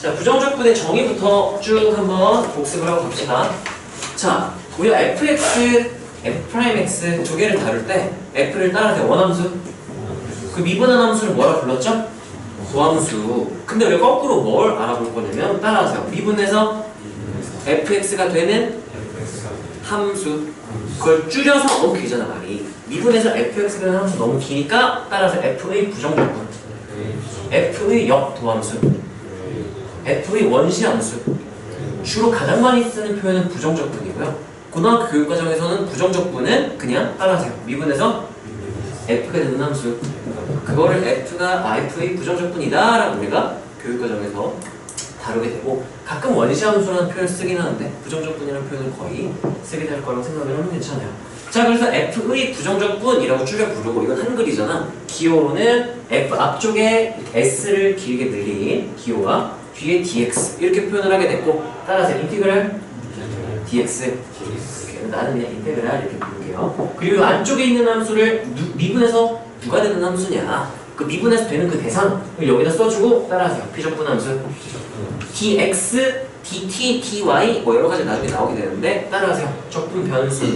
자, 부정적분의 정의부터 쭉 한번 복습을 하고 갑시다. 자, 우리가 fx, f'x 두 개를 다룰 때 f를 따라서 원함수, 그 미분한 함수를 뭐라 불렀죠? 도함수. 근데 우리가 거꾸로 뭘 알아볼 거냐면 따라하세요. 미분해서 fx가 되는 함수, 그걸 줄여서 너무 길잖아 말이. 미분해서 fx가 되는 함수 너무 기니까 따라서 f의 부정적분, f의 역도함수, f의 원시함수. 주로 가장 많이 쓰는 표현은 부정적분이고요. 고등학교 교육과정에서는 부정적분은 그냥 따라하세요. 미분해서 f가 되는 함수, 그거를 f의 부정적분이다 라고 우리가 교육과정에서 다루게 되고, 가끔 원시함수라는 표현을 쓰긴 하는데 부정적분이라는 표현을 거의 쓰게 될 거라고 생각을 하면 괜찮아요. 자, 그래서 f의 부정적분이라고 줄여 부르고, 이건 한글이잖아. 기호는 f 앞쪽에 s를 길게 늘린 기호와 뒤에 dx 이렇게 표현을 하게 됐고, 따라서 인티그랄 dx, 나는 그냥 인테그랄 이렇게 부를게요. 그리고 안쪽에 있는 함수를 미분해서 누가 되는 함수냐, 그 미분해서 되는 그 대상을 여기다 써주고 따라하세요. 비적분 함수 dx, dt, dy 뭐 여러 가지 나중에 나오게 되는데 따라하세요. 적분 변수.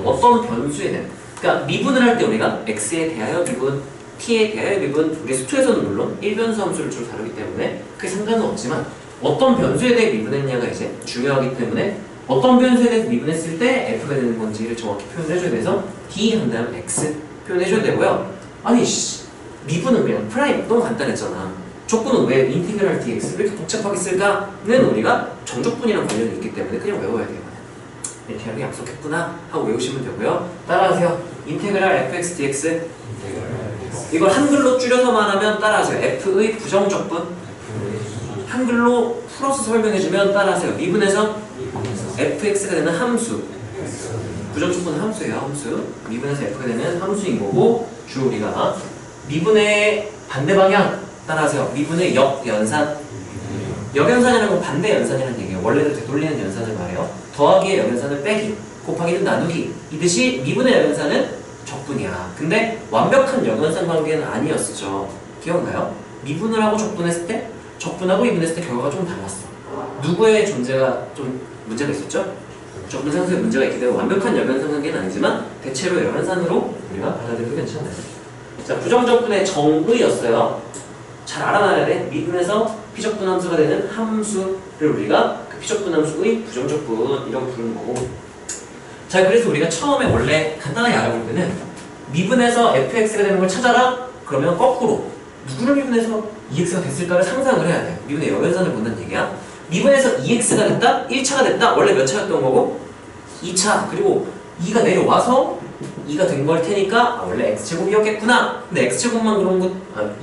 어떤 변수에 대한, 그러니까 미분을 할 때 우리가 x에 대하여 미분, t에 대하여 미분, 우리 수투에서는 물론 일변수 함수를 주로 다루기 때문에 그게 상관은 없지만 어떤 변수에 대해 미분했냐가 이제 중요하기 때문에 어떤 변수에 대해서 미분했을 때 f가 되는 건지를 정확히 표현해줘야 돼서 d 한 다음 x 표현해줘야 되고요. 아니 미분은 그냥 프라임 너무 간단했잖아. 적분은 왜 인티그랄 dx를 이렇게 복잡하게 쓸까는 우리가 정적분이랑 관련이 있기 때문에 그냥 외워야 돼요. 이렇게 하고 약속했구나 하고 외우시면 되고요. 따라하세요. 인테그랄 fx dx, 이걸 한글로 줄여서 말하면 따라하세요. f의 부정적분, 한글로 풀어서 설명해주면 따라하세요. 미분해서 fx가 되는 함수, 부정적분은 함수예요. 함수. 미분해서 f가 되는 함수인 거고, 주로 우리가 미분의 반대 방향 따라하세요. 미분의 역연산, 역연산이라는 건 반대 연산이라는 얘기예요. 원래는 되돌리는 연산을 말해요. 더하기의 역연산은 빼기, 곱하기는 나누기 이듯이 미분의 역연산은 적분이야. 근데 완벽한 역연산 관계는 아니었죠. 기억나요? 미분을 하고 적분했을 때, 적분하고 미분했을 때 결과가 좀 달랐어. 누구의 존재가 좀 문제가 있었죠? 적분 상수에 문제가 있기 때문에 완벽한 역연산 관계는 아니지만 대체로 역연산으로 우리가 받아들여도 괜찮아요. 자, 부정적분의 정의였어요. 잘 알아놔야 돼. 미분해서 피적분 함수가 되는 함수를 우리가 그 피적분 함수의 부정적분이라고 부르는 거고. 자, 그래서 우리가 처음에 원래 간단하게 알아볼 때는 미분해서 fx가 되는 걸 찾아라. 그러면 거꾸로 누구를 미분해서 2x가 됐을까를 상상을 해야 돼요. 미분의 역연산을 본다는 얘기야. 미분해서 2x가 됐다, 1차가 됐다. 원래 몇 차였던 거고 2차, 그리고 2가 내려와서 2가 된 걸 테니까 원래 x제곱이었겠구나. 근데 x제곱만 그런 거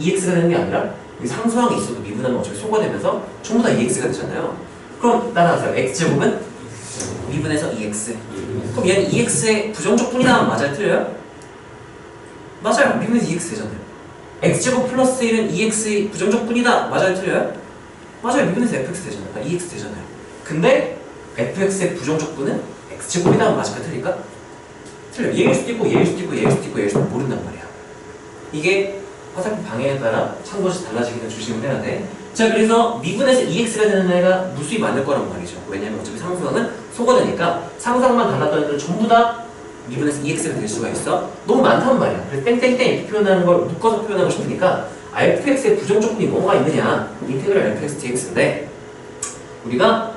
2x가 되는 게 아니라 상수항이 있어도 미분하면 어차피 소거되면서 전부 다 2x가 되잖아요. 그럼 따라하세요. x제곱은 미분해서 2x. 그럼 얘는 2x의 부정적분이다. 맞아요? 틀려요? 맞아요. 미분해서 2x 되잖아요. x제곱 플러스 1은 2x의 부정적분이다. 맞아요? 틀려요? 맞아요. 미분해서 fx 되잖아요. 2x 되잖아요. 근데 fx의 부정적분은 x제곱이다. 맞을까? 틀릴까? 틀려요. 얘일 수도 있고 얘일 수도 있고 얘일 수도 있고 얘일 수도 있고 모른단 말이야. 이게 화살표 방향에 따라 참고시 달라지기는 조심을 해야 돼. 자, 그래서 미분해서 2x가 되는 애가 무수히 많을 거란 말이죠. 왜냐면 어차피 상수항은 소거되니까 상수항만 달랐던 애들은 전부 다 미분해서 2x가 될 수가 있어. 너무 많단 말이야. 그래서 땡땡땡 이렇게 표현하는 걸 묶어서 표현하고 싶으니까 fx의 부정적분이 뭐가 있느냐, 인테그랄 fx dx인데 우리가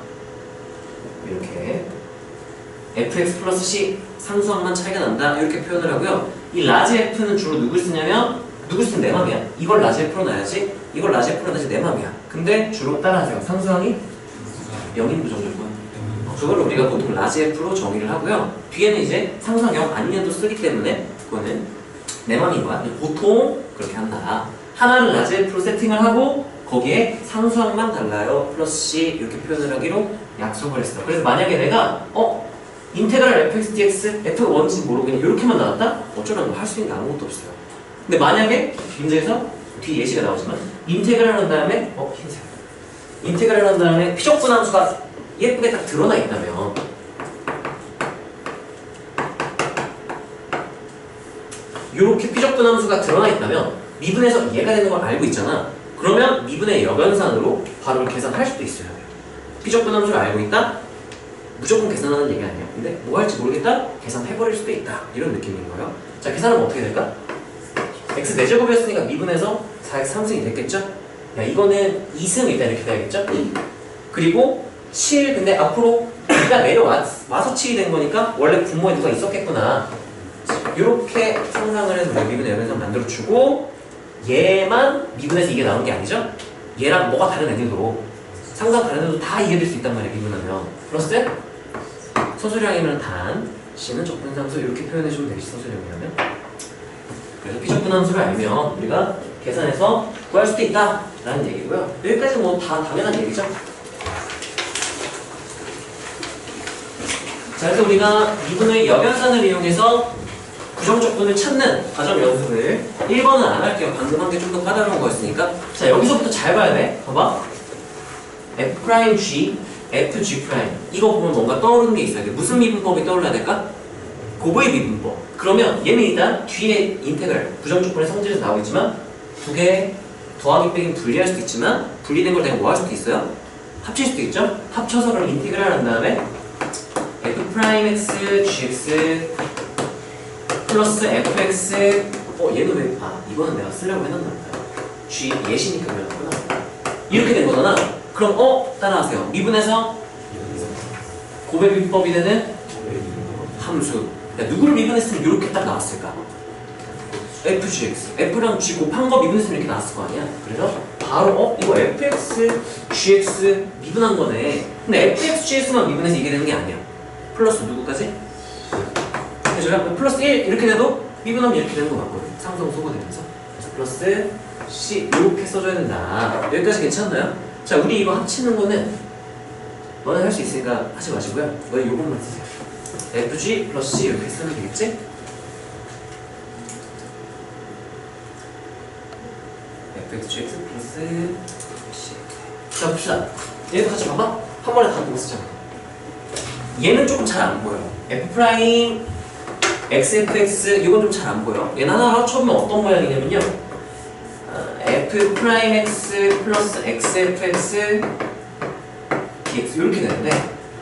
이렇게 fx 플러스 c 상수항만 차이가 난다 이렇게 표현을 하고요. 이 라지 f는 주로 누굴 쓰냐면, 누굴 쓰면 내 맘이야. 이걸 라지 f로 놔야지, 이걸 라지 f로 놔야지 내 맘이야. 근데 주로 따라하세요. 상수항이 0인 부정적분, 그걸 우리가 보통 라지 f로 정의를 하고요. 뒤에는 이제 상수항 0 아니냐도 쓰기 때문에 그거는 내 맘인 거야. 보통 그렇게 한다. 하나를 라지 f로 세팅을 하고 거기에 상수항만 달라요. 플러스 c 이렇게 표현을 하기로 약속을 했어. 그래서 만약에 내가 인테그랄 fx dx, f가 뭔지 모르고 그냥 이렇게만 나왔다? 어쩌라고 할 수 있는 게 아무것도 없어요. 근데 만약에 문제에서 뒤에 예시가 나오지만 인테그랄 한 다음에 흰색 인테그랄 한 다음에 피적분 함수가 예쁘게 딱 드러나 있다면, 이렇게 피적분 함수가 드러나 있다면 미분해서 얘가 되는 걸 알고 있잖아. 그러면 미분의 역연산으로 바로 계산할 수도 있어요. 비적분함수를 알고 있다? 무조건 계산하는 얘기 아니에요. 근데 뭐 할지 모르겠다? 계산해버릴 수도 있다. 이런 느낌인 거예요. 자, 계산하면 어떻게 될까? x 4제곱이었으니까 미분해서 4x 3승이 됐겠죠? 야, 이거는 2승 일단 이렇게 돼야겠죠? 그리고 7, 근데 앞으로 우리가 내려와서 7이 된 거니까 원래 분모에 누가 있었겠구나. 이렇게 상상을 해서 우리가 미분의 역연산 만들어주고 얘만 미분해서 이게 나온 게 아니죠? 얘랑 뭐가 다른 애들도 상상 다른 애들도 다 이해될 수 있단 말이에요. 미분하면 플러스 서술형이면 단 C는 적분상수 이렇게 표현해주면 되겠지. 서술형이라면. 그래서 비적분함수를 알면 우리가 계산해서 구할 수도 있다 라는 얘기고요. 여기까지 뭐 다 당연한 얘기죠. 자, 그래서 우리가 미분의 역연산을 이용해서 부정적분을 찾는 과정 연습을 1번은 안 할게요. 방금 한 게 좀 더 까다로운 거였으니까. 자, 여기서부터 잘 봐야 돼. 봐봐. F'G, FG'. 이거 보면 뭔가 떠오르는 게 있어야 돼. 무슨 미분법이 떠올라야 될까? 곱의 미분법. 그러면 얘는 일단 뒤에 인테그랄, 부정적분의 성질에서 나오겠지만 두 개 더하기 빼기 분리할 수도 있지만 분리된 걸 내가 뭐 할 수도 있어요? 합칠 수도 있죠? 합쳐서 그럼 인테그랄 한 다음에 F'X, Gx 플러스 fx 얘는 왜 이거는 내가 쓰려고 해놨나 보다. g 예시니까 그랬구나. 이렇게 된 거잖아. 그럼 따라하세요. 미분해서 곱의 미분법이 되는 함수. 야, 누구를 미분했으면 이렇게 딱 나왔을까? fgx f랑 g 곱한 거 미분했으면 이렇게 나왔을 거 아니야. 그래서 바로 이거 fx gx 미분한 거네. 근데 fx gx만 미분해서 이게 되는 게 아니야. 플러스 누구까지? 그래서 플러스 1 이렇게 돼도 미분하면 이렇게 되는 거 맞거든. 상성 소거되면서. 그래서 플러스 C 이렇게 써줘야 된다. 여기까지 괜찮나요? 자, 우리 이거 합치는 거는 너는 할 수 있으니까 하지 마시고요. 너희 요것만 쓰세요. FG 플러스 C 이렇게 쓰면 되겠지? FXGX 플러스 C. 자, 봅시다. 얘도 같이 봐봐. 한 번에 다 보고 쓰자. 얘는 조금 잘 안 보여. F' XFX 이건 좀 잘 안 보여. 얘는 하나로 합쳐보면 어떤 모양이냐면요. F'X 플러스 XFX dx 이렇게 되는데,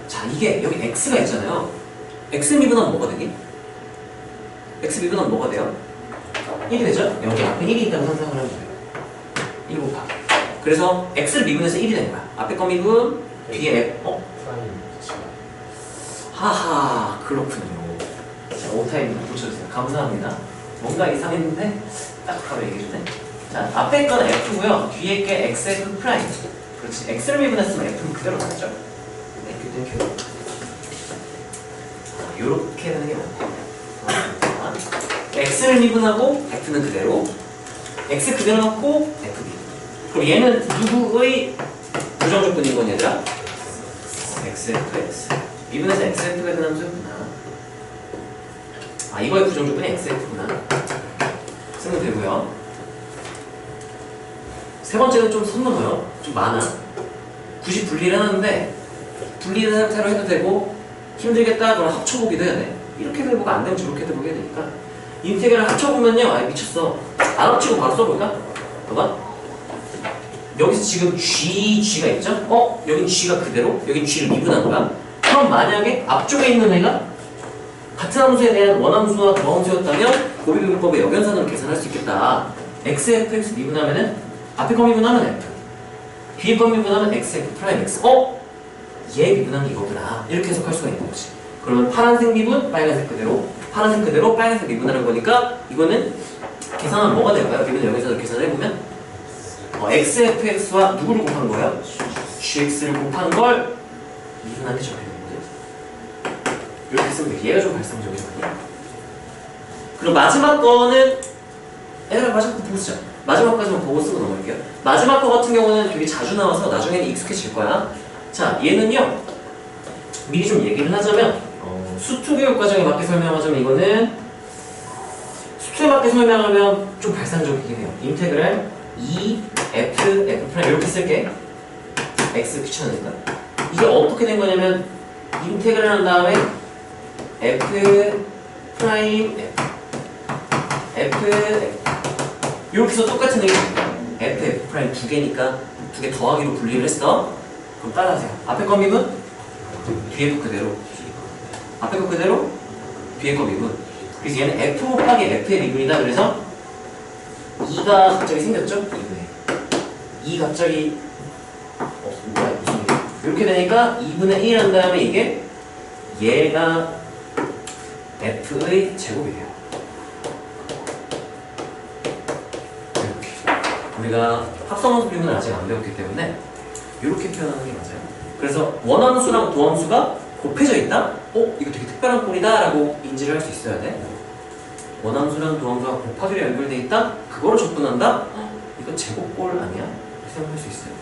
자, 이게 여기 X가 있잖아요. X 미분하면 뭐가 되니? X 미분하면 뭐가 돼요? 1이 되죠? 여기 앞에 1이 있다고 상상을 하면 돼요. 1 곱하기. 그래서 X를 미분해서 1이 된 거야. 앞에 거 미분, 뒤에 하하, 그렇군요. 자, 오타임 붙여주세요. 감사합니다. 뭔가 이상했는데 딱 바로 얘기해주네. 자, 앞에 건 F고요. 뒤에 게 XF 프라임. 그렇지. X를 미분했으면 F는 그대로 나왔죠? 땡큐. 요렇게 되는 게 맞고. X를 미분하고 F는 그대로. X 그대로 넣고 F 미분. 그럼 얘는 누구의 부정적분인 거냐, 얘들아? XFX. 미분해서 XF가 되는 함수였구나. 이거의 부정적분이 XF구나. 쓰면 되고요. 세 번째는 좀 선 넘어요. 좀 많아. 굳이 분리를 해놨는데 분리된 상태로 해도 되고 힘들겠다 그럼 합쳐보기도 해야 돼. 이렇게도 해보고 안 되면 저렇게도 해보게 되니까 인테그랄 합쳐보면요. 미쳤어. 안 합치고 바로 써볼까? 봐봐. 여기서 지금 G가 있죠? 여긴 G가 그대로, 여긴 G를 미분한 거야. 그럼 만약에 앞쪽에 있는 애가 같은 함수에 대한 원함수와 더함수였다면 곱비비분법의 역연산으로 계산할 수 있겠다. XFX 미분하면은 앞에 거 미분하면 F, 뒤에 거 미분하면 XF 프라임 X. 얘 미분한 게 이거구나. 이렇게 해석할 수가 있는 거지. 그러면 파란색 미분, 빨간색 그대로, 파란색 그대로, 빨간색 미분하는 거니까 이거는 계산하면 뭐가 될까요? 미분 역연산으로 계산을 해보면 XFX와 누구를 곱한 거예요? GX를 곱한 걸 미분한 게 저렇게 되는 거죠. 이렇게 쓰면 돼. 얘가 좀 발상적이지 않냐? 그리고 마지막 거는 얘들아 마지막 거 보고 쓰자. 마지막까지만 보고 쓰고 넘어갈게요. 마지막 거 같은 경우는 되게 자주 나와서 나중에는 익숙해질 거야. 자, 얘는요. 미리 좀 얘기를 하자면 수투교육 과정에 맞게 설명하자면 이거는 수투에 맞게 설명하면 좀 발상적이긴 해요. 인테그랄 F 이렇게 쓸게. X 귀찮으니까. 이게 어떻게 된 거냐면 인테그랄 한 다음에 F 프라임 F 이렇게 해서 똑같은 얘기입니다. F F' 두 개니까 두 개 더하기로 분리를 했어. 그럼 따라하세요. 앞에 거 미분, 뒤에 거 그대로. 앞에 거 그대로, 뒤에 거 미분. 그래서 얘는 F 곱하기 F의 미분이다. 그래서 2가 갑자기 생겼죠? 2 갑자기 뭐야 무슨 일이야? 이렇게 되니까 2분의 1 한 다음에 이게 얘가 F의 제곱이 돼요. 이렇게. 우리가 합성함수 비문을 아직 안 배웠기 때문에 이렇게 표현하는 게 맞아요. 그래서 원함수랑 도함수가 곱해져 있다? 이거 되게 특별한 꼴이다 라고 인지를 할 수 있어야 돼. 원함수랑 도함수가 곱하기로 연결돼 있다? 그거를 접근한다? 이거 제곱꼴 아니야? 이렇게 생각할 수 있어요.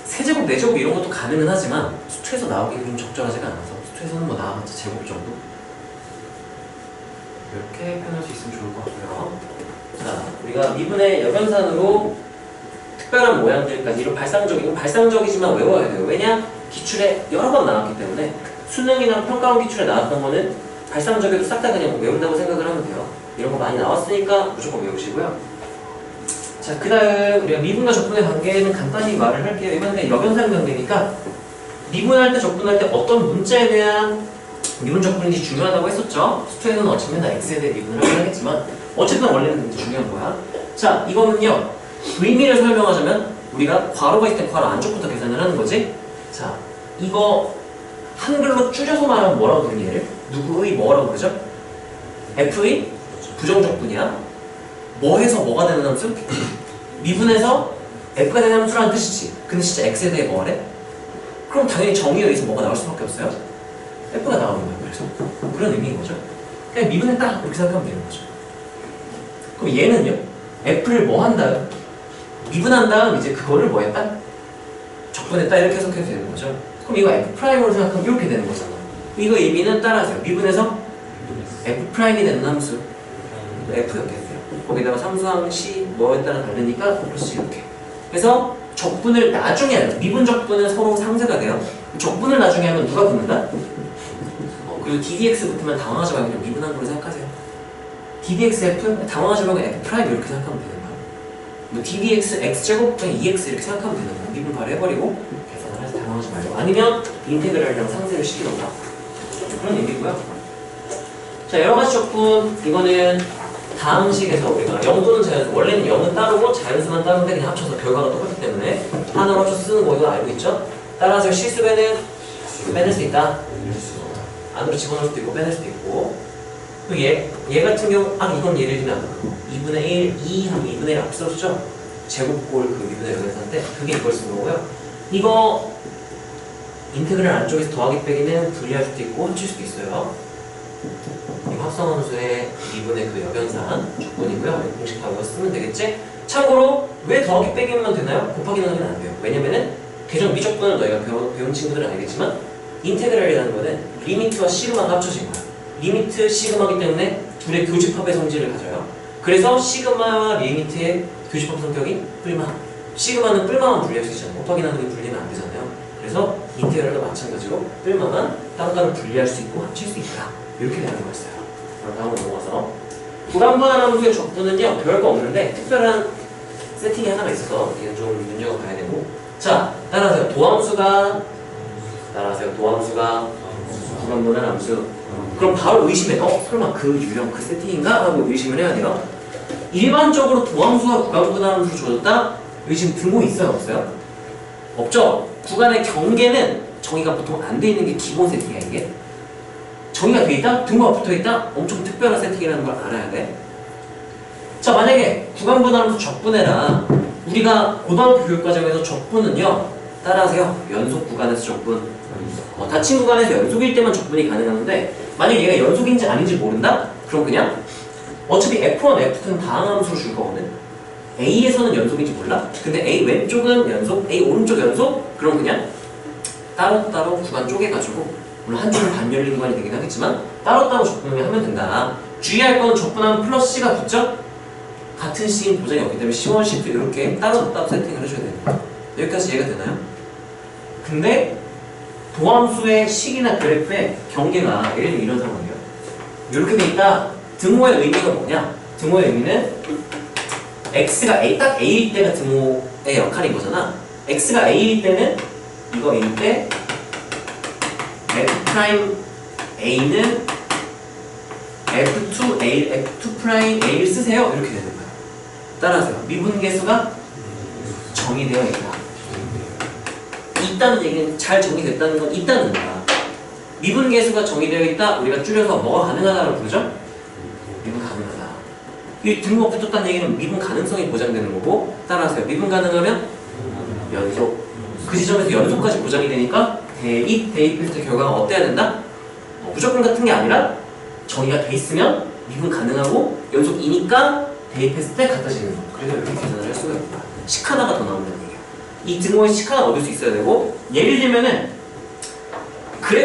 세제곱, 네제곱 이런 것도 가능은 하지만 수투에서 나오기는 좀 적절하지가 않아서 수투에서는 뭐 나와봤자 제곱 정도? 이렇게 표현할 수 있으면 좋을 것 같고요. 자, 우리가 미분의 여변산으로 특별한 모양들까지 이런 발상적이지만 외워야 돼요. 왜냐? 기출에 여러 번 나왔기 때문에 수능이나 평가원 기출에 나왔던 거는 발상적이도 싹 다 그냥 외운다고 생각을 하면 돼요. 이런 거 많이 나왔으니까 무조건 외우시고요. 자, 그 다음 우리가 미분과 적분의 관계는 간단히 말을 할게요. 이번에 여변상 관계니까 미분할 때 적분할 때 어떤 문자에 대한 미분 적분인지 중요하다고 했었죠. 수투에서는 어쩌면 다 x에 대해 미분을 하긴 하겠지만 어쨌든 원래는 중요한 거야. 자, 이거는요 의미를 설명하자면 우리가 괄호가 있을 때 괄호 안쪽부터 계산을 하는 거지. 자, 이거 한글로 줄여서 말하면 뭐라고 부르니 얘를? 누구의 뭐라고 부르죠? f의 부정적분이야. 뭐 해서 뭐가 되는 함수? 미분해서 f가 되는 함수라는 뜻이지. 근데 진짜 x에 대해 뭐 하래? 그럼 당연히 정의에 의해서 뭐가 나올 수밖에 없어요. f가 나오는 거예요. 그래서 그런 의미인 거죠. 그냥 미분했다 이렇게 생각하면 되는 거죠. 그럼 얘는요? f를 뭐 한다요? 미분한 다음 이제 그거를 뭐 했다? 적분했다 이렇게 해석해도 되는 거죠. 그럼 이거 f'으로 생각하면 이렇게 되는 거잖아. 이거 의미는 따라하세요. 미분해서 f'이 되는 함수 f였겠어요. 거기다가 삼수항 C 뭐에 따라 다르니까 플러스 이렇게. 그래서 적분을 나중에 하면 미분 적분은 서로 상쇄가 돼요. 적분을 나중에 하면 누가 붙는다? 그리고 ddx 붙으면 당황하지 말고 그냥 미분한 걸로 생각하세요. ddx f 당황하지 말고 f 프라임 이렇게 생각하면 되는 거야. 뭐 ddx x제곱 그냥 2x 이렇게 생각하면 되는 거야. 미분 바로 해버리고 계산을 해서 당황하지 말고. 아니면 인테그랄이랑 상쇄를 시키던가. 그런 얘기고요. 자, 여러 가지 적분 이거는 다항식에서 우리가 영도는 자연수, 원래는 0은 따르고 자연수만 따르는데 그냥 합쳐서 결과가 똑같기 때문에 하나로 합쳐서 쓰는 거 이거 알고 있죠? 따라서 실수배는 빼낼 수 있다. 안으로 집어넣을 수도 있고 빼낼 수도 있고. 또 얘 같은 경우 이건 예를 들면 2분의 1, 2 하면 2분의 1 앞서죠? 제곱골 그 미분의 여기서인데 그게 이걸 쓰는 거고요. 이거 인테그랄 안쪽에서 더하기 빼기는 분리할 수도 있고 합칠 수도 있어요. 이거 합성함수의 2분의 그 여변산 조건이고요. 공식 다 외웠으면 되겠지? 참고로 왜 더하기 빼기만 되나요? 곱하기 나누기는 안 돼요. 왜냐면은 계정 미적분을 너희가 배운 친구들은 알겠지만 인테그랄이라는 거는 리미트와 시그마가 합쳐진 거야. 리미트 시그마이기 때문에 둘의 교집합의 성질을 가져요. 그래서 시그마와 리미트의 교집합 성격이 뿔마. 시그마는 뿔마만 분리할 수 있잖아요. 곱하기 나누기 분리면 안 되잖아요. 그래서 인테그랄도 마찬가지로 뿔마만 땅간을 분리할 수 있고 합칠 수 있다. 이렇게 되는 거였어요. 그럼 다음으로 넘어가서 구간분할 함수의 적분은요 별거 없는데 특별한 세팅이 하나가 있어서 이건 좀 눈여겨봐야 되고. 자, 따라하세요. 도함수가 구간분할 함수. 그럼 바로 의심해. 설마 그 유형 그 세팅인가? 하고 의심을 해야 돼요. 일반적으로 도함수가 구간분할 함수를 줘줬다? 의심 등호 있어요? 없어요? 없죠? 구간의 경계는 정의가 보통 안 돼 있는 게 기본 세팅이야. 이게 정의가 돼 있다? 등호가 붙어 있다? 엄청 특별한 세팅이라는 걸 알아야 돼. 자, 만약에 구간분할 함수 적분해라. 우리가 고등학교 교육과정에서 적분은요 따라하세요. 연속 구간에서 적분. 닫힌 구간에서 연속일 때만 적분이 가능한데 만약에 얘가 연속인지 아닌지 모른다? 그럼 그냥 어차피 F1, F2는 다항함수로 줄 거거든. A에서는 연속인지 몰라? 근데 A 왼쪽은 연속, A 오른쪽 연속? 그럼 그냥 따로따로 구간 쪼개가지고 물론 한쪽은 반열린 구간이 되긴 하겠지만 따로따로 적분을 하면 된다. 주의할 건 적분하면 플러스 C가 붙죠? 같은 C인 보장이 없기 때문에 C1, C2 이렇게 따로 세팅을 해줘야 됩니다. 여기까지 이해가 되나요? 근데 도함수의 식이나 그래프의 경계가 예를 들면 이런 상황이에요. 이렇게 돼 있다. 등호의 의미가 뭐냐? 등호의 의미는 x가 딱 a일 때가 등호의 역할인 거잖아. x가 a일 때는 이거 a일 때 f'a는 f2'a를 쓰세요. 이렇게 되는 거야. 따라하세요. 미분계수가 정의되어 있다. 있다는 얘기는 잘 정의됐다는 건 있다는 거야. 미분계수가 정의되어 있다. 우리가 줄여서 뭐가 가능하다고 부르죠? 미분 가능하다. 이 등호가 붙었다는 얘기는 미분 가능성이 보장되는 거고, 따라하세요. 미분 가능하면 연속. 그 지점에서 연속까지 보장이 되니까 대입했을 때 결과가 어때야 된다? 무조건 같은 게 아니라 정의가 돼 있으면 미분 가능하고 연속이니까 대입했을 때 같아지는 거. 그래서 이렇게 계산을 할 수가 있다. 식 하나가 더 나온다는 얘기야. 이 등호의 식 하나 얻을 수 있어야 되고, 예를 들면은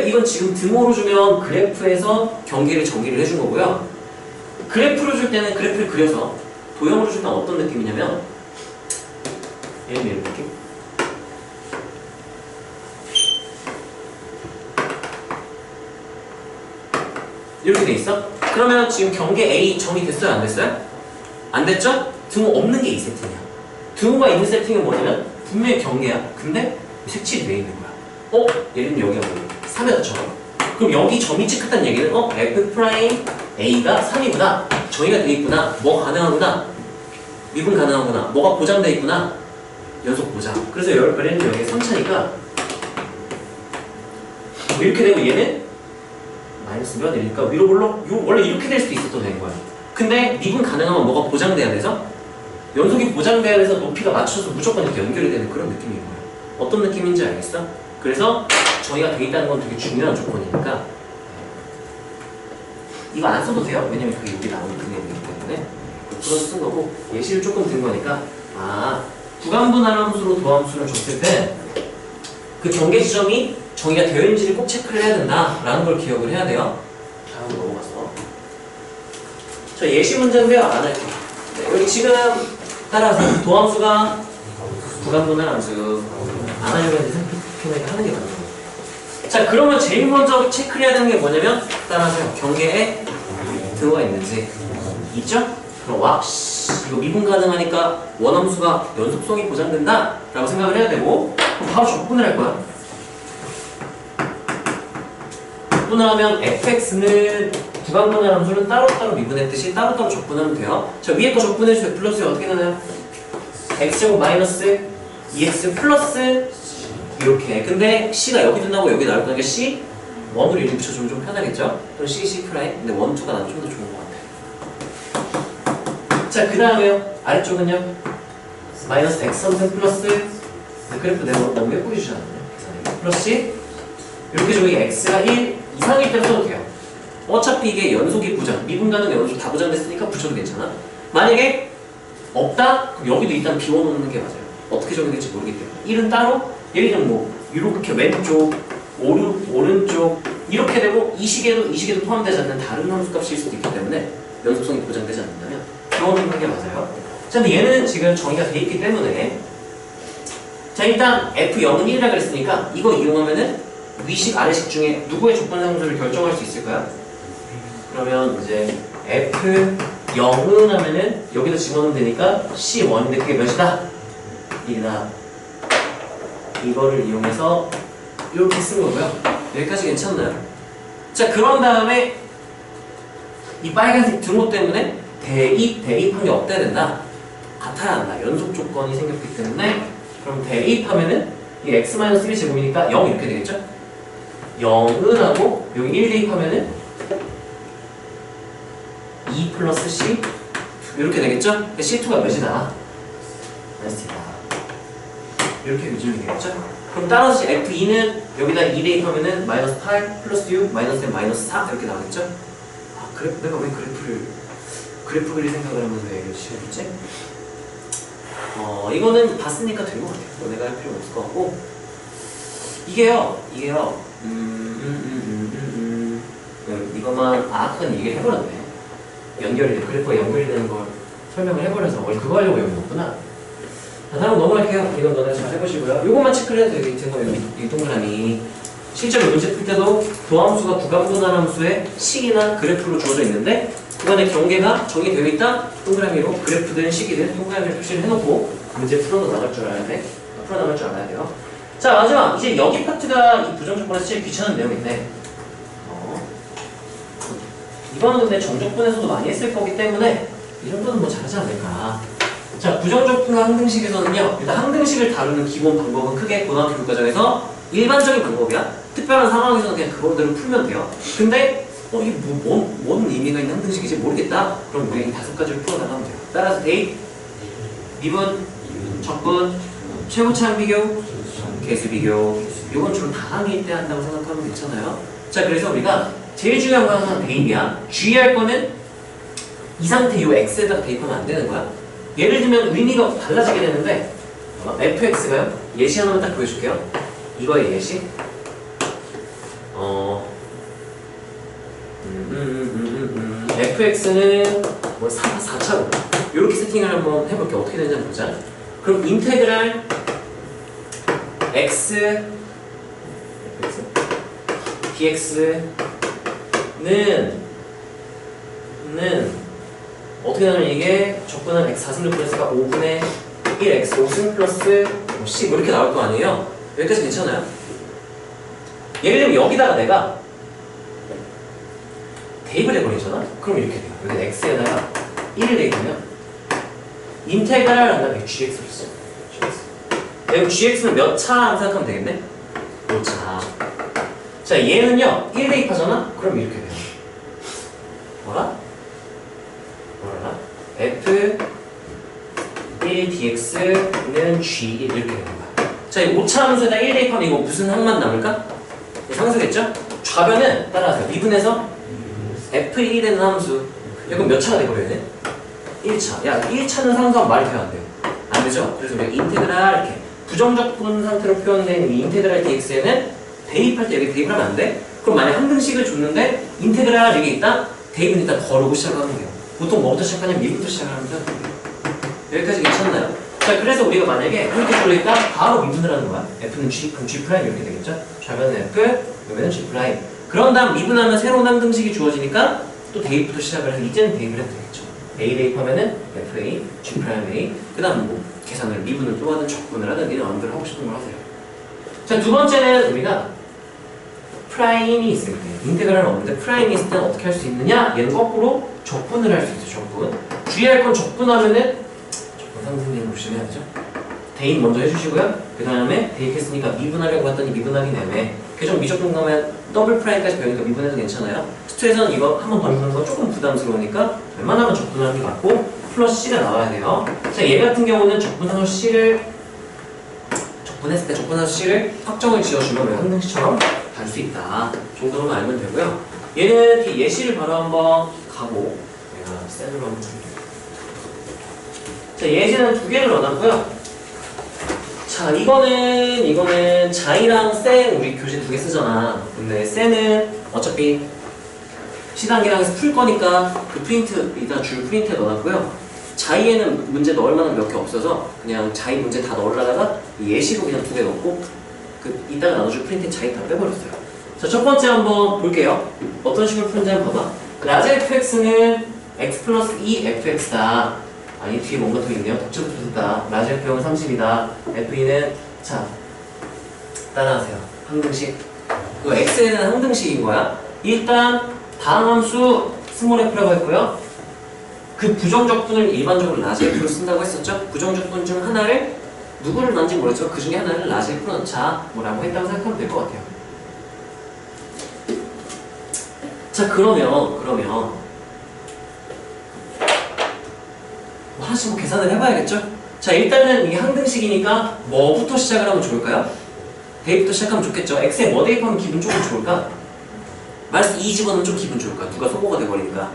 이건 지금 등호로 주면 그래프에서 경계를 정의를 해준 거고요. 그래프로 줄 때는 그래프를 그려서 도형으로 주면 어떤 느낌이냐면, 예를 들면 이런 느낌. 이렇게 돼 있어? 그러면 지금 경계 A 정의됐어요? 안 됐어요? 안 됐죠? 등호 없는 게 이 세팅이야. 등호가 있는 세팅은 뭐냐면 분명히 경계야. 근데 색칠이 돼 있는 거야. 예를 들면 여기가 뭐 3에서처럼. 그럼 여기 점이 찍혔다는 얘기는 F'A가 3이구나. 정의가 돼 있구나. 뭐가 가능하구나. 미분 가능하구나. 뭐가 보장돼 있구나. 연속 보장. 그래서 예를 들면 여기 3차니까 이렇게 되고 얘는 마이너스 몇 이니까 위로 올라 원래 이렇게 될 수도 있었던 되는 거야. 근데 미분 가능하면 뭐가 보장돼야 돼서 연속이 보장돼야 돼서 높이가 맞춰서 무조건 이렇게 연결이 되는 그런 느낌인 거야. 어떤 느낌인지 알겠어? 그래서 정의가 돼 있다는 건 되게 중요한 조건이니까 이거 안 써도 돼요. 왜냐면 그게 여기 나오는 그림이기 때문에 풀어서 쓴 거고 예시를 조금 든 거니까 구간분할 함수로 도함수를 줬을 때 그 경계 지점이 정의가 되어 있는지를 꼭 체크를 해야 된다라는 걸 기억을 해야 돼요. 다음으로 넘어가서 저 예시 문제인데요. 안 할게요. 네, 여기 지금 따라서 도함수가 구간분할 함수 안 하려고 했는데 생각해보니까 하는 게 맞는 거예요. 자, 그러면 제일 먼저 체크를 해야 되는 게 뭐냐면 따라서 경계에 등호가 있는지 있죠? 그럼 이거 미분 가능하니까 원함수가 연속성이 보장된다 라고 생각을 해야 되고 그럼 바로 적분을 할 거야. 적분하면 fx는 구간분할 함수는 따로따로 미분했듯이 따로따로 적분하면 돼요. 자, 위에 거 적분해주세요. 플러스 어떻게 되나요? x제곱 마이너스 2x 플러스 이렇게. 근데 c가 여기 끝나고 여기 나올 거니까 c 1으로 이렇게 붙여주면 좀 편하겠죠? 그럼 c 프라임. 근데 1, 2가 나면 좀 더 좋은 것 같아요. 자, 그 다음에요. 아래쪽은요. 마이너스 x 선생 플러스 그래프 내가 너무 예쁘게 주지 않았나요? 플러스 이렇게 저기 x가 1 이상일 때로 써도 돼요. 어차피 이게 연속이 보장, 미분 가능 연속 다 보장됐으니까 붙여도 괜찮아. 만약에 없다? 그럼 여기도 일단 비워놓는 게 맞아요. 어떻게 정의될지 모르기 때문에 1은 따로, 예를 들면 뭐 이렇게 왼쪽, 오른쪽 이렇게 되고 이 시계도 포함되지 않는 다른 함수값일 수도 있기 때문에 연속성이 보장되지 않는다면 비워놓는 게 맞아요. 자, 근데 얘는 지금 정의가 돼 있기 때문에 자, 일단 F0은 1이라 그랬으니까 이거 이용하면은 위식 아래식 중에 누구의 조건 상수를 결정할 수 있을까요? 그러면 이제 F0은 하면은 여기다 집어넣으면 되니까 C1인데 그게 몇이다? 1이다. 이거를 이용해서 이렇게 쓴 거고요. 여기까지 괜찮나요? 자, 그런 다음에 이 빨간색 등호 때문에 대입한 게 어때야 된다? 같아야 한다. 연속 조건이 생겼기 때문에 그럼 대입하면은 이 x-1 제곱이니까 0 이렇게 되겠죠? 0은 하고 여기 1 대입하면은 2 플러스 c 이렇게 되겠죠? c2가 몇이다? 마이너스다. 이렇게 요즘이 되겠죠? 그럼 따라서 f2는 여기다 2 대입하면은 마이너스 8 플러스 6 마이너스 4 이렇게 나오겠죠? 내가 왜 그래프 그릴 생각을 하면서 왜 이렇게 했지? 이거는 봤으니까 된 것 같아요. 내가 할 필요는 없을 것 같고 이게요 이것만 아까 얘기를 해버렸네. 그래프가 연결이 되는 걸 설명을 해버려서 그거 하려고 여기 없구나. 자, 다음 넘어갈게요. 이건 너네 잘 해보시고요. 이것만 체크를 해도 되게 등호 이 동그라미 실제로 문제 풀 때도 도함수가 구간분할 함수의 식이나 그래프로 주어져 있는데 구간의 경계가 정의되어 있다. 동그라미로 그래프든 식이든 동그라미로 표시를 해놓고 문제 풀어 나갈 줄 알아야 돼. 풀어 나갈 줄 알아야 돼요. 자, 마지막 이제 여기 파트가 이 부정조건에서 제일 귀찮은 내용인데 이거는 근데 정적분에서도 많이 했을 거기 때문에 이 정도는 뭐 잘하지 않을까. 자, 부정적분과 항등식에서는요, 일단 항등식을 다루는 기본 방법은 크게 고등학교 교과정에서 일반적인 방법이야. 특별한 상황에서는 그냥 그거대로 풀면 돼요. 근데 이게 뭔 의미가 있는 항등식이지 모르겠다. 그럼 우리 이 5가지를 풀어나가면 돼요. 따라서 대입, 미분, 적분, 최고차항 비교, 개수 비교. 이건 주로 다항일 때 한다고 생각하면 괜찮아요. 자, 그래서 우리가 제일 중요한 건 항상 대입이야. 주의할 거는 이 상태 요 x에다가 대입하면 안 되는 거야. 예를 들면 의미가 달라지게 되는데 fx가요. 예시 하나만 딱 보여줄게요. 이거의 예시. fx는 뭐 4차로 이렇게 세팅을 한번 해볼게요. 어떻게 되는지 한번 보자. 그럼 인테그랄 x dx는 어떻게 되냐면 이게 적분한 x 4승 플러스가 5분의 1x 5승 플러스 10 이렇게 나올 거 아니에요? 여기까지 괜찮아요? 예를 들면 여기다가 내가 대입을 해버리잖아? 그럼 이렇게 돼요. 여기 x에다가 1을 대입하면 인테그랄 한 다음에 gx를 써. 여기 gx는 몇 차 생각하면 되겠네? 5차. 자, 얘는요 1 대입하잖아? 그럼 이렇게 돼요. 뭐라? f 1 dx는 g 이렇게 되는 거야. 자, 이 5차 함수에다 1 대입하면 이거 무슨 항만 남을까? 상수겠죠? 좌변은 따라하세요. 미분해서 f1이 되는 함수. 이건 몇 차가 돼버려야 돼? 1차. 야, 1차는 상수하면 말이 돼요, 안 돼요? 안 되죠? 그래서 우리가 인테그랄 이렇게 부정적분 상태로 표현된 이 인테그랄 dx에는 대입할 때 여기 대입을 하면 안 돼? 그럼 만약 항등식을 줬는데 인테그랄 여기 있다? 대입은 일단 거르고 시작하면 돼요. 보통 뭐부터 시작하냐면 미분부터 시작하면 돼요. 여기까지 괜찮나요? 자, 그래서 우리가 만약에 이렇게 돌리니까 바로 미분을 하는 거야. f는 g, 그럼 g' 이렇게 되겠죠? 좌변은 f,右변은 g'. 그런 다음 미분하면 새로운 항등식이 주어지니까 또 대입부터 시작을 해서 이제는 대입을 해도 되겠죠. a 대입하면은 fa, g'a. 그 다음 뭐 계산을 미분을 또 하든 적분을 하든 니네 마음대로 하고 싶은 걸 하세요. 자, 두 번째는 우리가 프라임이 있을 때, 인테그랄은 없는데 프라임이 있을 때는 어떻게 할 수 있느냐? 얘는 거꾸로 적분을 할 수 있죠. 적분. 주의할 건 적분하면은 적분 상승되는 거 조심해야 되죠. 대입 먼저 해주시고요. 그 다음에 대입했으니까 미분하려고 했더니 미분하긴 애매해. 교정 미적분 가면 더블 프라임까지 배우니까 미분해도 괜찮아요. 스트에서는 이거 한 번 더 미분하는 거 조금 부담스러우니까 웬만하면 적분하는 게 맞고 플러스 C가 나와야 돼요. 자, 얘 같은 경우는 적분하고 C를 적분했을 때 적분하고 C를 확정을 지어주면 왜 항등식처럼 갈 수 있다 정도로만 알면 되고요. 얘는 이 예시를 바로 한번 가고 내가 셀로 한번 줄게요. 자, 예시는 2개를 넣어놨고요. 자, 이거는 자이랑 센 우리 교재 2개 쓰잖아. 근데 센은 어차피 시단계랑 해서 풀 거니까 그 프린트 이따 줄 프린트에 넣어놨고요. 자이에는 문제 넣을 만한 몇 개 없어서 그냥 자이 문제 다 넣으려다가 예시로 그냥 2개 넣고 그 이따가 나눠줄 프린트에 자이 다 빼버렸어요. 자, 첫 번째 한번 볼게요. 어떤 식으로 푸는지 한번 봐봐. 라지 fx는 x 플러스 2fx다. 아니, 뒤에 뭔가 더 있네요. 덧붙여 붙었다. 라지 f형은 30이다. f2는 자, 따라하세요. 항등식. 이거 x에는 항등식인 거야. 일단 다항함수 스몰 f라고 했고요. 그 부정적분을 일반적으로 라지 f로 쓴다고 했었죠. 부정적분 중 하나를 누구를 넣는지 모르겠지만 그 중에 하나를 라지 f로 넣자 뭐라고 했다고 생각하면 될 것 같아요. 자, 그러면 뭐 하나씩 뭐 계산을 해봐야겠죠? 자, 일단은 이게 항등식이니까 뭐부터 시작을 하면 좋을까요? 대입부터 시작하면 좋겠죠? x에 뭐 대입하면 기분 조금 좋을까? 마이너스 2 집어넣으면 좀 기분 좋을까? 누가 소거가 돼버리니까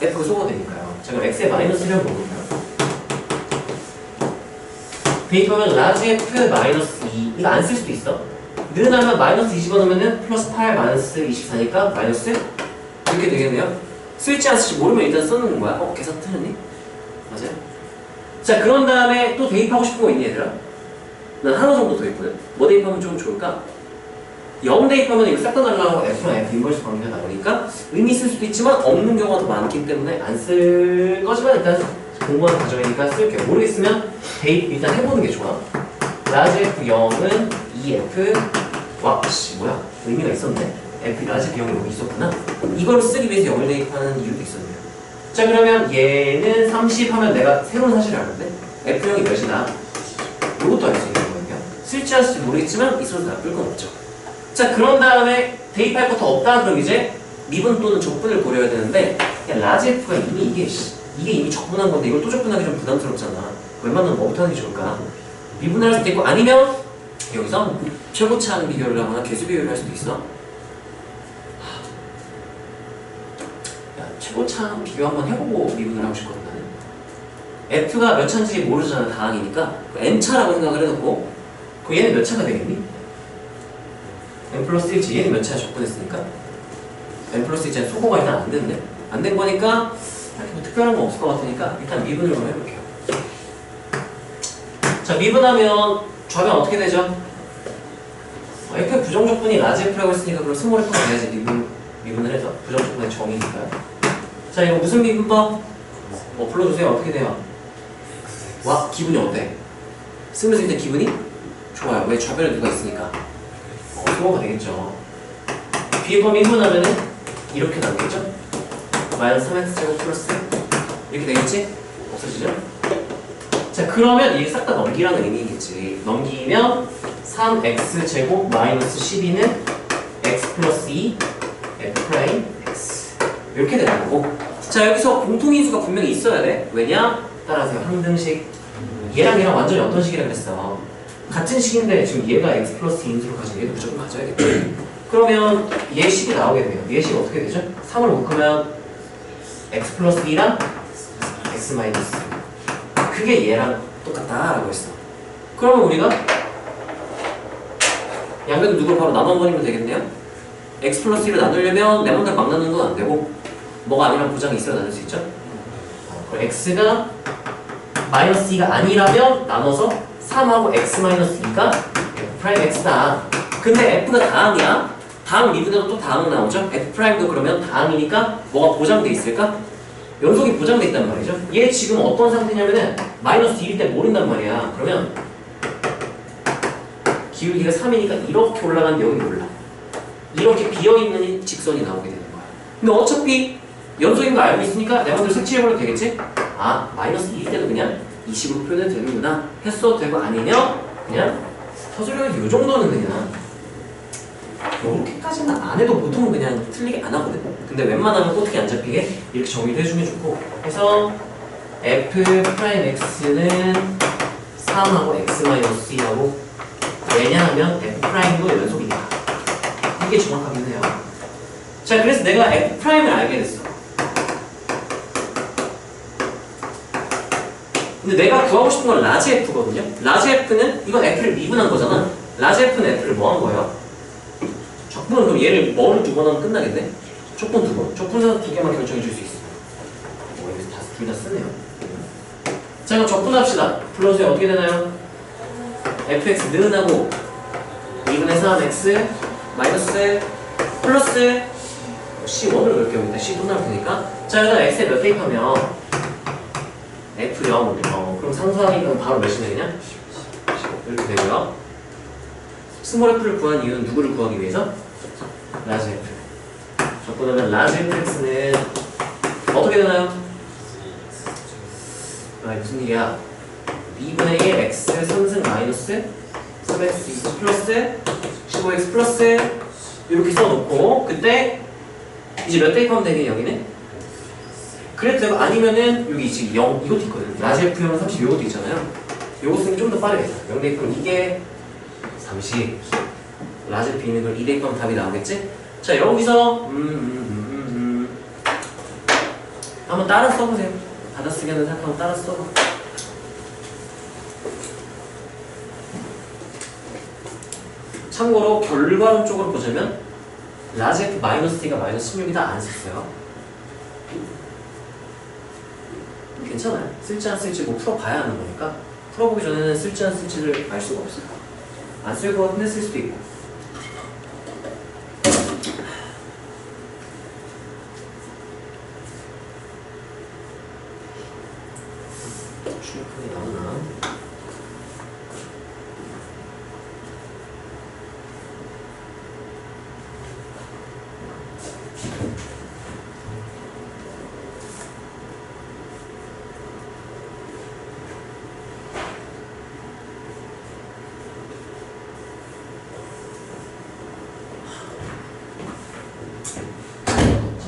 f가 소거가 되니까요. 자, 그럼 x에 마이너스 1을 먹을까요? 대입하면 라지 f 마이너스 2 이거 안 쓸 수도 있어. 늘어나면 마이너스 2 집어넣으면 플러스 8 마이너스 24니까 마이너스 이렇게 되겠네요. 쓸지 안 쓸지 모르면 일단 써놓는 거야. 계산 틀렸니? 맞아요? 자, 그런 다음에 또 대입하고 싶은 거 있니 얘들아? 난 하나 정도 더 있거든. 뭐 대입하면 좀 좋을까? 0 대입하면 이거 싹 다 날라가고 F랑 F 인버스 관계가 나오니까 의미 있을 수도 있지만 없는 경우가 더 많기 때문에 안 쓸 거지만 일단 공부하는 과정이니까 쓸게요. 모르겠으면 대입 일단 해보는 게 좋아. 라지 F 0은 2F 와, 뭐야? 의미가 있었네. F 라지 F 0이 여기 있었구나. 이걸 쓰기 위해서 0을 대입하는 이유도 있었네요. 자, 그러면 얘는 30 하면 내가 새로운 사실을 알았는데 F 0이 몇이다? 이것도 알 수 있는 거예요. 쓸지 안 쓸지 모르겠지만 있어도 나쁠 건 없죠. 자, 그런 다음에 대입할 거 더 없다. 그럼 이제 미분 또는 적분을 고려해야 되는데 야, 라지 F가 이미 이게 이미 적분한 건데 이걸 또 적분하기 좀 부담스럽잖아. 웬만하면 뭐부터 하는 게 좋을까? 미분을 할 수도 있고 아니면 여기서 최고차항 비교를 하거나 개수 비교를 할 수도 있어. 야, 최고차항 비교 한번 해보고 미분을 하고 싶거든 나는. F가 몇 차인지 모르잖아. 다항이니까 N차라고 생각을 해놓고 그럼 얘는 몇 차가 되겠니? N 플러스 1지. 얘는 몇 차에 적분했으니까 N 플러스 1차에 소거가 일단 안 됐네. 안 된 거니까 뭐 특별한 거 없을 것 같으니까 일단 미분을 한번 해볼게요. 자, 미분하면 좌변 어떻게 되죠? F의 부정적분이 라지 F라고 했으니까 그럼 스몰 F가 돼야지 미분을 해서 부정적분의 정의니까요. 자, 이거 무슨 미분법? 불러주세요. 어떻게 돼요? 와, 기분이 어때? 쓰면서 일단 기분이 좋아요. 왜? 좌변에 누가 있으니까 소모가 되겠죠. 비번 미분하면은 이렇게 나오겠죠? 마이너스 3x 제곱 플러스 이렇게 되겠지? 없어지죠? 자, 그러면 이게 싹 다 넘기라는 의미겠지. 넘기면 3x 제곱 마이너스 12는 x 플러스 2 f 프라임 x 이렇게 되는 거고. 자, 여기서 공통인수가 분명히 있어야 돼. 왜냐? 따라하세요. 항등식. 얘랑 얘랑 완전히 어떤 식이라 그랬어? 같은 식인데 지금 얘가 x 플러스 인수를 가지고 얘도 무조건 가져야겠지. 그러면 얘 식이 나오게 돼요. 얘 식 어떻게 되죠? 3을 묶으면 x 플러스 2랑 x 마이너스 그게 얘랑 똑같다라고 했어. 그러면 우리가 양변 누구를 바로 나눠버리면 되겠네요. x 플러스 1을 나누려면 내 맘대로 막 나누는 건 안 되고 뭐가 아니란 보장이 있어야 나눌 수 있죠. 그럼 x가 마이너스 2가 아니라면 나눠서 3하고 x 마이너스 2가 f 프라임 x다. 근데 f가 다항이야. 다항 미분해도 또 다항 나오죠. f 프라임도 그러면 다항이니까 뭐가 보장돼 있을까? 연속이 보장돼 있단 말이죠. 얘 지금 어떤 상태냐면은 마이너스 1일 때 모른단 말이야. 그러면 기울기가 3이니까 이렇게 올라가는데 여기 몰라. 이렇게 비어있는 직선이 나오게 되는 거야. 근데 어차피 연속인 거 알고 있으니까 내 맘대로 색칠해버려도 되겠지? 아, 마이너스 2일 때도 그냥 이 식으로 표현해도 되는구나. 했어도 되고 아니면 그냥 서술형에서 이 정도는 그냥 이렇게까지는 안 해도 보통은 그냥 틀리게 안 하거든. 근데 웬만하면 꼬투기 안 잡히게 이렇게 정의를 해주면 좋고. 그래서 f 프라임 x는 3하고 x 마이너스 2하고 왜냐하면 f 프라임도 연속이니까 이게 정확하긴 해요. 자, 그래서 내가 f 프라임을 알게 됐어. 근데 내가 구하고 싶은 건 라지 f거든요. 라지 f는 이건 f를 미분한 거잖아. 라지 f는 f를 뭐 한 거예요? 적분은 그럼 얘를 뭐를 두 번 하면 끝나겠네? 적분 두 번. 적분에서 두 개만 결정해 줄 수 있어. 여기서 둘 다 쓰네요. 자, 그럼 적분합시다. 불러주세요. 어떻게 되나요? fx 는하고 2분의 3x 마이너스 플러스 c1을 넣을게요. 일단 c2 나올 테니까. 자, 일단 x에 몇 대입하면 f0 그럼 상수항이면 바로 몇이 되느냐? 이렇게 되고요. 스몰 f를 구한 이유는 누구를 구하기 위해서? 라지 f. 적분하면 라지 fx는 어떻게 되나요? 무슨 일이야? 2분의 1 x 3승 마이너스 3x 플러스 15x 플러스 이렇게 써놓고 그때 이제 몇 대입하면 되니 여기는? 그래도 되고 아니면은 여기 지금 0 이것도 있거든. 라지 f면 30 이것도 있잖아요. 요거 쓰면 좀 더 빠르겠다. 0 대입하면 이게 30 라지 f 있는 걸 2 대입하면 답이 나오겠지? 자, 여기서 한번 따라 써보세요. 받아쓰기는 생각하면 따라 써봐. 참고로 결과론 쪽으로 보자면 라지 f 마이너스 t가 마이너스 16이다 안 썼어요. 괜찮아요. 쓸지 안 쓸지 뭐 풀어봐야 하는 거니까 풀어보기 전에는 쓸지 안 쓸지를 알 수가 없어요. 안 쓸 것 같은데 쓸 수도 있고. 충분히 나오나?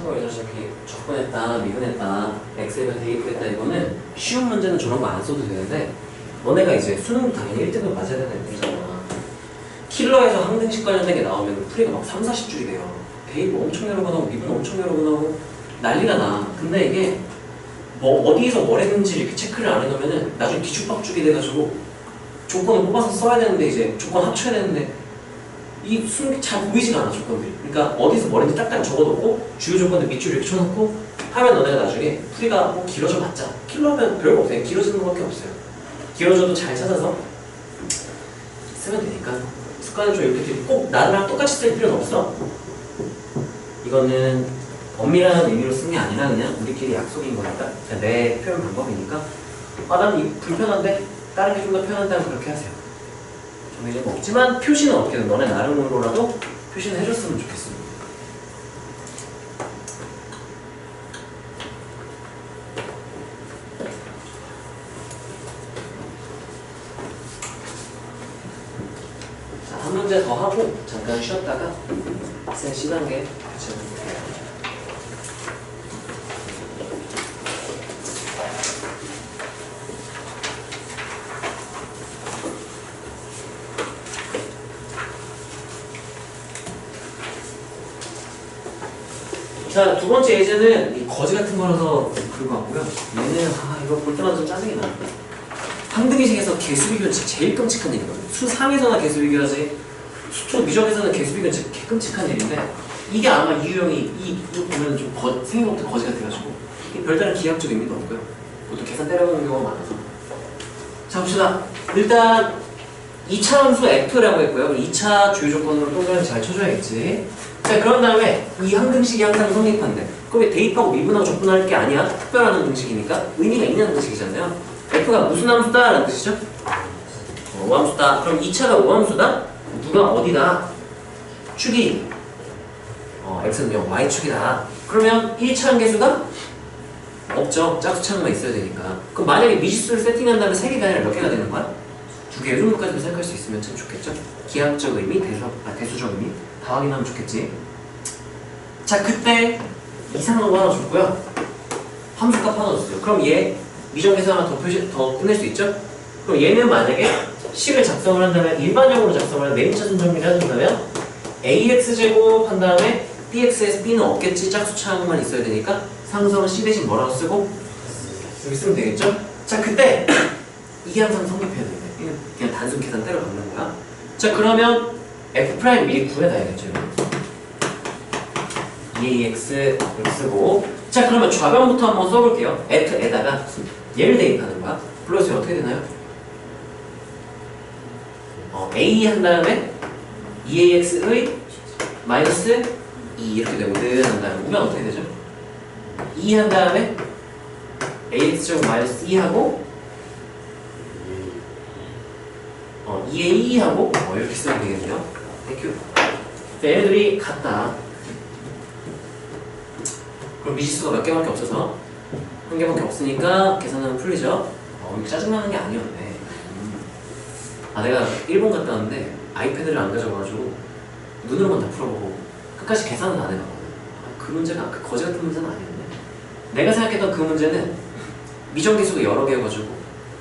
이렇게 적분했다, 미분했다, x에 대해 대입했다 이거는 쉬운 문제는 저런 거 안 써도 되는데 너네가 이제 수능 당연히 1등을 맞아야 되는 애들이잖아. 킬러에서 항등식 관련된 게 나오면 풀이가 막 3, 40줄이 돼요. 대입 엄청 여러 번 하고 미분 엄청 여러 번 하고 난리가 나. 근데 이게 뭐 어디에서 뭘 했는지 이렇게 체크를 안 해놓으면은 나중에 뒤죽박죽이 돼가지고 조건을 뽑아서 써야 되는데 이제 조건 합쳐야 되는데 이 수능이 잘 보이지가 않아 조건들이. 그러니까 어디서 뭘 했는지 딱딱 적어놓고 주요 조건들 밑줄 이렇게 쳐놓고 하면 너네가 나중에 풀이가 뭐 길어져 봤자 킬러면 별거 없어요. 길어지는 것밖에 없어요. 길어져도 잘 찾아서 쓰면 되니까 습관을 좀 이렇게 꼭 나랑 똑같이 쓸 필요는 없어. 이거는 엄밀한 의미로 쓴 게 아니라 그냥 우리끼리 약속인 거니까 내 표현 방법이니까 난 이 불편한데 다른 게 좀 더 편한다면 그렇게 하세요. 정해진 거 없지만 표시는 어떻게든 너네 나름으로라도 표시는 해줬으면 좋겠습니다. 자, 한 문제 더 하고 잠깐 쉬었다가 쌤 C단계 같이 해볼게요. 자, 두 번째 예제는 이 거지 같은 거라서 그런 것 같고요. 얘는 이거 볼 때마다 좀 짜증이 나. 항등식에서 개수 비교는 진짜 제일 끔찍한 일이거든요. 수 3에서나 개수 비교하지 수초 미적에서는 개수 비교는 진짜 개 끔찍한 일인데 이게 아마 이 유형이 이거 보면 좀 생각보다 거지 같아가지고 별다른 기하학적 의미도 없고요. 보통 계산 때려보는 경우가 많아서. 자, 봅시다. 일단 2차 함수 f라고 했고요. 2차 주요 조건으로 동그라미 잘 쳐줘야겠지. 자, 그런 다음에 이 항등식이 항상 성립한대. 그럼 대입하고 미분하고 적분할 게 아니야. 특별한 항등식이니까 의미가 있는 항등식이잖아요. f가 무슨 함수다? 라는 뜻이죠. 오함수다. 그럼 2차가 오함수다? 누가 어디다? 축이 x는 0, y축이다. 그러면 1차 함계수가 없죠. 짝수차는만 있어야 되니까. 그럼 만약에 미지수를 세팅한 다음에 3개가 아니라 몇 개가 되는 거야? 2개. 이 정도까지 생각할 수 있으면 참 좋겠죠. 기하학적 의미, 대수적 의미 다 확인하면 좋겠지. 자, 그때 이상한 거 하나 줬고요. 함수값 하나 줬어요. 그럼 얘 미정계수 하나 더 꺼낼 수 있죠? 그럼 얘는 만약에 식을 작성을 한다면 일반적으로 작성을 하면 네임차순 정리를 해준다면 ax제곱 한 다음에 bx에서 b는 없겠지. 짝수차항만 있어야 되니까 상수는 c 대신 뭐라고 쓰고 여기 쓰면 되겠죠? 자, 그때 이게 항상 성립해야 됩니다. 그냥 단순 계산 때려 박는 거야. 자, 그러면 f' 미리 구해놔야겠죠. 2ax 이렇게 쓰고. 자, 그러면 좌변부터 한번 써볼게요. f에다가 얘를 대입하는 거야. 불러주세요. 어떻게 되나요? a 한 다음에 2ax의 마이너스 2 이렇게 되거든. 한 다음에 우변 어떻게 되죠? 2 한 다음에 ax제곱 마이너스 2하고 2a2하고 이렇게 쓰면 되겠네요. 땡큐. 자, 얘네들이 같다. 그럼 미지수가 몇 개밖에 없어서 한 개밖에 없으니까 계산하면 풀리죠. 이렇게 짜증나는 게 아니었네. 내가 일본 갔다 왔는데 아이패드를 안 가져가가지고 눈으로만 다 풀어보고 끝까지 계산은 안 해봤거든. 그 문제가 그 거지 같은 문제는 아니었네. 내가 생각했던 그 문제는 미정계수가 여러 개여가지고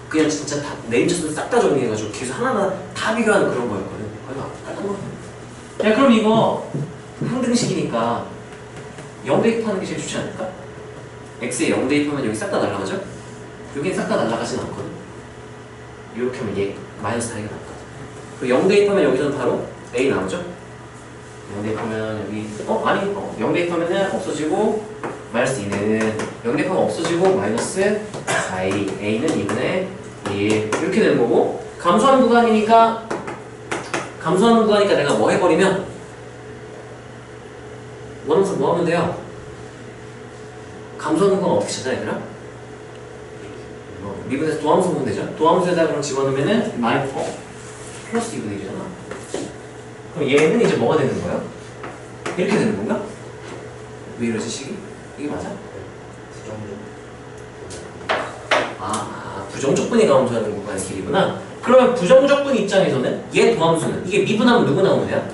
그냥 진짜 다 네임차수를 싹 다 정리해가지고 계수 하나하나 다 비교하는 그런 거였거든. 야, 그럼 이거 항등식이니까 0 대입하는 게 제일 좋지 않을까? x에 0 대입하면 여기 싹 다 날아가죠? 여기는 싹 다 날아가진 않거든. 이렇게 하면 얘 마이너스 다이가 나거든. 그리고 0 대입하면 여기서는 바로 a 나오죠? 0 대입하면 여기 아니 0 대입하면 없어지고 마이너스 2는 0 대입하면 없어지고 마이너스 4a a는 2분의 1 이렇게 되는 거고 감소하는 구간이니까 내가 뭐 해버리면 원함수 뭐 하면 돼요? 감소하는 구간 어떻게 찾아야 되나? 미분에서 도함수 보면 되죠. 도함수에다 그럼 집어넣으면은 마이너스 플러스 2분의 1이잖아. 그럼 얘는 이제 뭐가 되는 거야? 이렇게 되는 건가? 왜 이러지 식이? 이게 맞아? 부정적분이 감소하는 구간의 길이구나. 그러면 부정적분 입장에서는 얘 도함수는 이게 미분하면 누구 나오는 애야?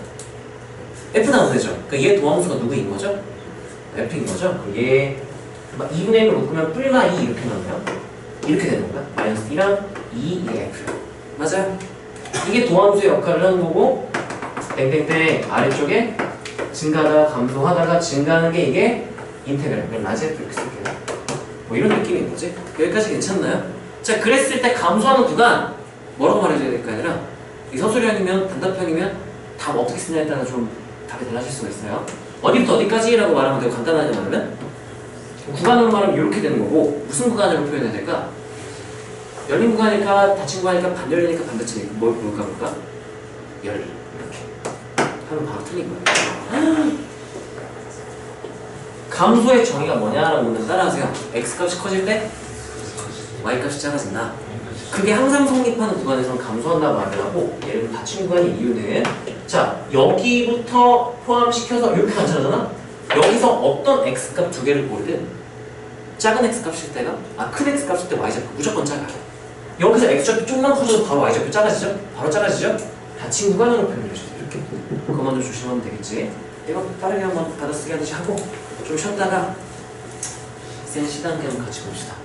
F 나오면 되죠. 그러니까 얘 도함수가 누구인 거죠? F인 거죠. 그럼 얘 2분의 1로 묶으면 뿔마 2 이렇게 나오면 이렇게 되는 건가? 마이너스 2랑 2, 이게 F. 맞아요. 이게 도함수의 역할을 하는 거고 땡땡땡 아래쪽에 증가하다가 감소하다가 증가하는 게 이게 인테그랄. 그럼 라지 F 이렇게 쓸게요. 뭐 이런 느낌인 거지. 여기까지 괜찮나요? 자, 그랬을 때 감소하는 구간 뭐라고 말해줘야 될까 아니라 이 서술형이면 단답형이면 답 어떻게 쓰냐에 따라 좀 답이 달라질 수가 있어요. 어디부터 어디까지라고 말하면 되고 간단하게 말하면 구간으로 말하면 이렇게 되는 거고 무슨 구간으로 표현해야 될까? 열린 구간일까 닫힌 구간일까 반열리니까 반닫히니까 뭘까 볼까? 열 이렇게 하면 바로 틀린 거예요. 감소의 정의가 뭐냐라고 묻는 따라하세요. X값이 커질 때 Y값이 작아진다. 그게 항상 성립하는 구간에서는 감소한다고 말을 하고 예를 들면 닫힌 구간의 이유는 자 여기부터 포함시켜서 이렇게 관찰하잖아. 여기서 어떤 X값 두 개를 고르든 작은 X값일 때가 큰 X값일 때 Y좌표 무조건 작아요. 여기서 X좌표 조금만 커져서 바로 Y좌표 작아지죠? 바로 작아지죠? 닫힌 구간으로 표현해주세요. 이렇게 그것만 좀 조심하면 되겠지. 이거 빠르게 한번 받아쓰기 하듯이 하고 좀 쉬었다가 센 시단계 한번 같이 봅시다.